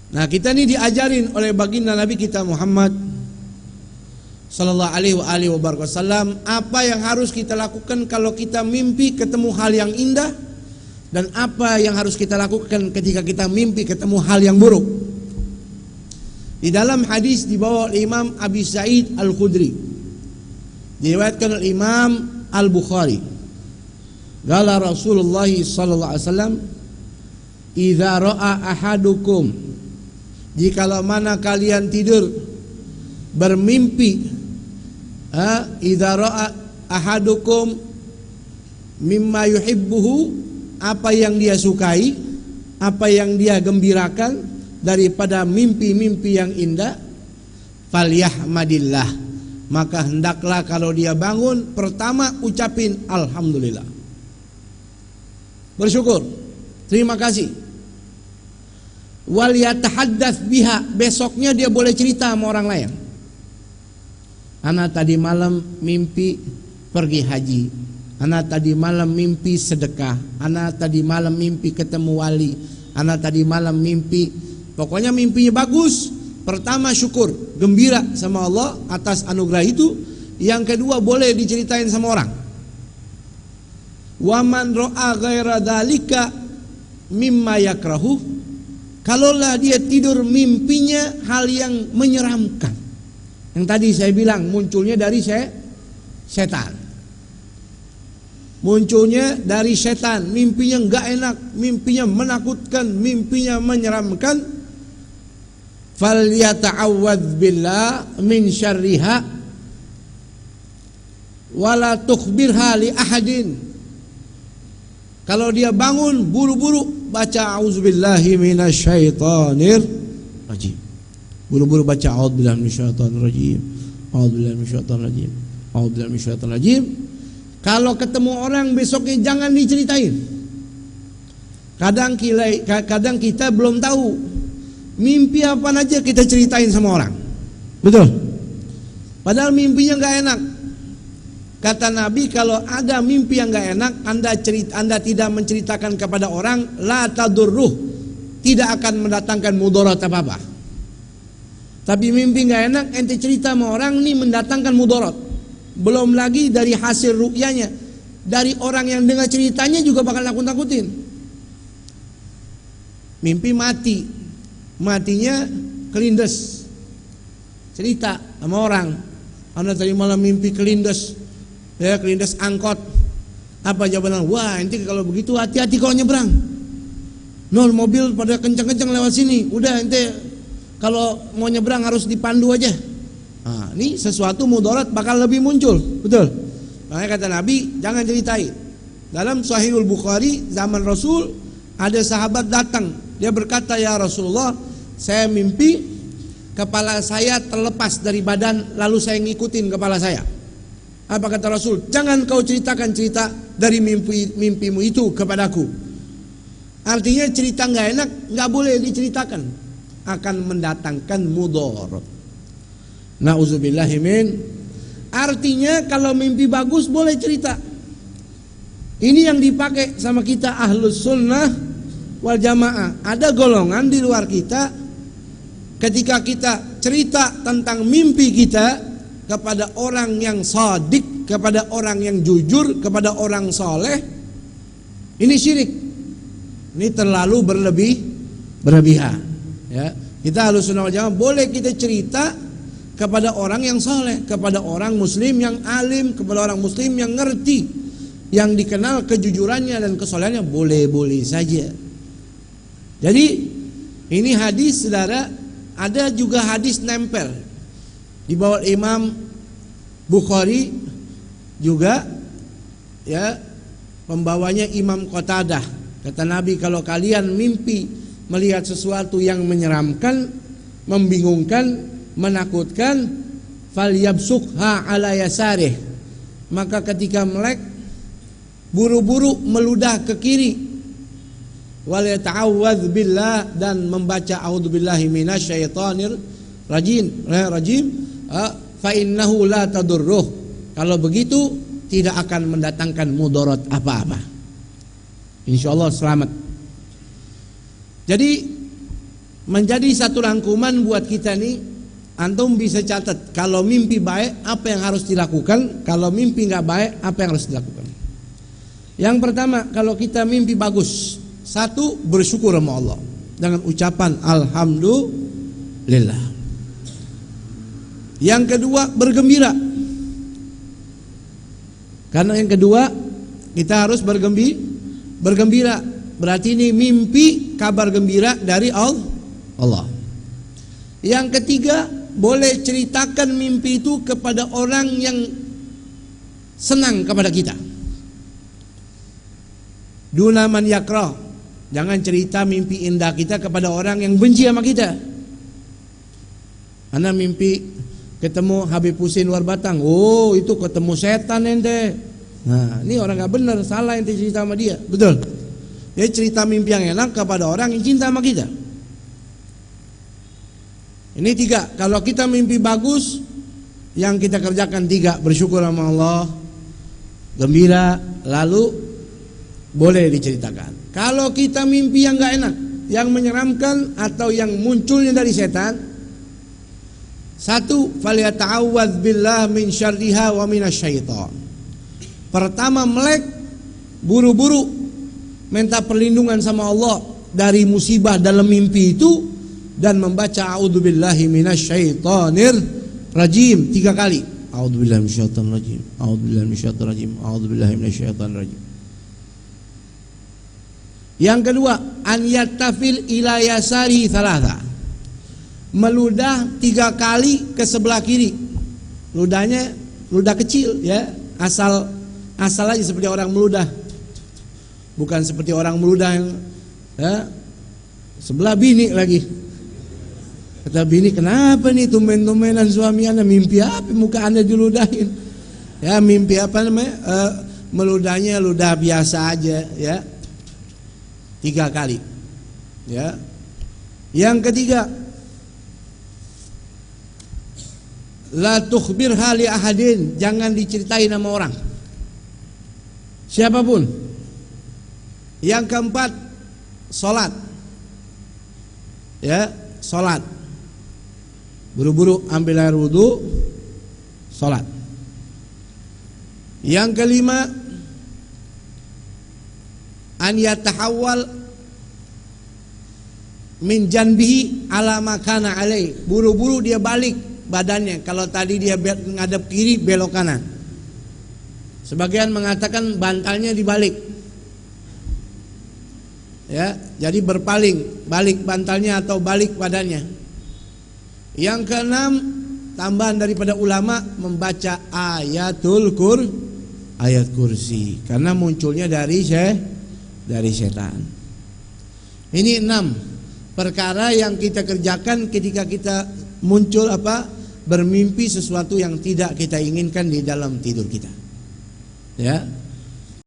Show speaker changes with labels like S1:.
S1: Nah, kita ini diajarin oleh baginda Nabi kita Muhammad sallallahu alaihi wasallam apa yang harus kita lakukan kalau kita mimpi ketemu hal yang indah, dan apa yang harus kita lakukan ketika kita mimpi ketemu hal yang buruk. Di dalam hadis dibawa oleh Imam Abi Sa'id Al-Khudri, diriwayatkan oleh Imam Al-Bukhari, qala Rasulullah sallallahu alaihi wasallam, idza ra'a ahadukum, jikalau mana kalian tidur bermimpi, idza ra'a ahadukum mimma yuhibbuhu, apa yang dia sukai, apa yang dia gembirakan daripada mimpi-mimpi yang indah, falyahmadillah, maka hendaklah kalau dia bangun pertama ucapin alhamdulillah, bersyukur, terima kasih. Wal yatahaddats biha, besoknya dia boleh cerita sama orang lain. Ana tadi malam mimpi pergi haji, ana tadi malam mimpi sedekah, ana tadi malam mimpi ketemu wali, ana tadi malam mimpi, pokoknya mimpinya bagus. Pertama syukur, gembira sama Allah atas anugerah itu. Yang kedua boleh diceritain sama orang. Wa man ra'a ghaira dzalika mimma yakrahu, kalaulah dia tidur mimpinya hal yang menyeramkan, yang tadi saya bilang munculnya dari setan, munculnya dari setan, mimpinya enggak enak, mimpinya menakutkan, mimpinya menyeramkan, falyata'awwadz billah min syarriha wala tukhbirha li ahadin. Kalau dia bangun buru-buru baca auzubillahi minasyaitonir rajim, buru-buru baca auzubillahi minasyaitonir rajim, auzubillahi minasyaitonir rajim, auzubillahi minasyaitonir rajim. Kalau ketemu orang besoknya jangan diceritain. Kadang kita belum tahu mimpi apa aja kita ceritain sama orang, betul? Padahal mimpinya nggak enak. Kata Nabi, kalau ada mimpi yang nggak enak, Anda tidak menceritakan kepada orang, la tadurruh, tidak akan mendatangkan mudarat apa-apa. Tapi mimpi nggak enak, ente cerita sama orang, ini mendatangkan mudarat. Belum lagi dari hasil ru'yanya, dari orang yang dengar ceritanya juga bakal takut-takutin. Mimpi mati, matinya kelindes, cerita sama orang, Anda tadi malam mimpi kelindes, ya kelindes angkot. Apa jawaban? Wah, ente kalau begitu hati-hati kalau nyebrang. Nol mobil pada kenceng-kenceng lewat sini. Udah ente kalau mau nyebrang harus dipandu aja. Nah, ini sesuatu mudarat bakal lebih muncul, betul? Makanya kata Nabi, jangan ceritain. Dalam Sahihul Bukhari zaman Rasul, ada sahabat datang, dia berkata, ya Rasulullah, saya mimpi kepala saya terlepas dari badan, lalu saya ngikutin kepala saya. Apa kata Rasul? Jangan kau ceritakan cerita dari mimpimu itu kepadaku. Artinya cerita nggak enak nggak boleh diceritakan, akan mendatangkan mudarat. Nauzubillahimin. Artinya kalau mimpi bagus boleh cerita. Ini yang dipakai sama kita Ahlus Sunnah wal Jamaah. Ada golongan di luar kita, ketika kita cerita tentang mimpi kita kepada orang yang shadiq, kepada orang yang jujur, kepada orang soleh, ini syirik. Ini terlalu berlebihan. Ya, kita Ahlus Sunnah wal Jamaah boleh kita cerita kepada orang yang soleh, kepada orang muslim yang alim, kepada orang muslim yang ngerti, yang dikenal kejujurannya dan kesolehannya, boleh-boleh saja. Jadi ini hadis, saudara, ada juga hadis nempel dibawa Imam Bukhari juga, ya, pembawanya Imam Qatadah. Kata Nabi, kalau kalian mimpi melihat sesuatu yang menyeramkan, membingungkan, menakutkan, falyabsukha ala yasarih, maka ketika melek buru-buru meludah ke kiri, wal yata'awwadz billah, dan membaca a'udzubillahi minasyaitonir rajim, fa innahu la tadurruh, kalau begitu tidak akan mendatangkan mudarat apa-apa, insyaallah selamat. Jadi menjadi satu rangkuman buat kita nih. Antum bisa catat, kalau mimpi baik apa yang harus dilakukan, kalau mimpi nggak baik apa yang harus dilakukan. Yang pertama, kalau kita mimpi bagus, satu, bersyukur sama Allah dengan ucapan alhamdulillah. Yang kedua, bergembira. Karena yang kedua, kita harus bergembira. Berarti ini mimpi kabar gembira dari Allah. Yang ketiga, boleh ceritakan mimpi itu kepada orang yang senang kepada kita. Duna man yakrah. Jangan cerita mimpi indah kita kepada orang yang benci sama kita. Ana mimpi ketemu Habib Husin luar Batang. Oh, itu ketemu setan ente. Nah, ini orang gak benar, salah ente cerita sama dia. Betul. Dia cerita mimpi yang enak kepada orang yang cinta sama kita. Ini tiga. Kalau kita mimpi bagus, yang kita kerjakan tiga: bersyukur sama Allah, gembira, lalu boleh diceritakan. Kalau kita mimpi yang gak enak, yang menyeramkan atau yang munculnya dari setan, satu, falyata'awwadz billah min syarriha wa minasyaiton. Pertama, melek, buru-buru minta perlindungan sama Allah dari musibah dalam mimpi itu dan membaca a'udzubillahi minasyaitonir rajim 3 kali. A'udzubillahi minasyaitonir rajim. A'udzubillahi minasyaitonir rajim. A'udzubillahi minasyaitonir rajim. Yang kedua, an yattafil ila yasari thalatha. Meludah 3 kali ke sebelah kiri. Ludahnya ludah kecil ya, asal aja seperti orang meludah. Bukan seperti orang meludah yang ya, sebelah bini lagi. Kata bini, kenapa nih tumben-tumbenan suami anda, mimpi apa muka anda diludahin? Ya, mimpi apa namanya? Meludahnya ludah biasa aja ya. 3 kali. Ya. Yang ketiga, la tukhbirha li ahadin, jangan diceritain sama orang, siapapun. Yang keempat, sholat. Ya, sholat. Buru-buru ambil air wudu, sholat. Yang kelima, an yatahawwal min janbihi ala makana alai. Buru-buru dia balik badannya. Kalau tadi dia ngadep kiri, belok kanan. Sebagian mengatakan bantalnya dibalik. Ya, jadi berpaling, balik bantalnya atau balik badannya. Yang keenam, tambahan daripada ulama, membaca ayat kursi, karena munculnya dari setan. Ini 6 perkara yang kita kerjakan ketika kita muncul bermimpi sesuatu yang tidak kita inginkan di dalam tidur kita. Ya.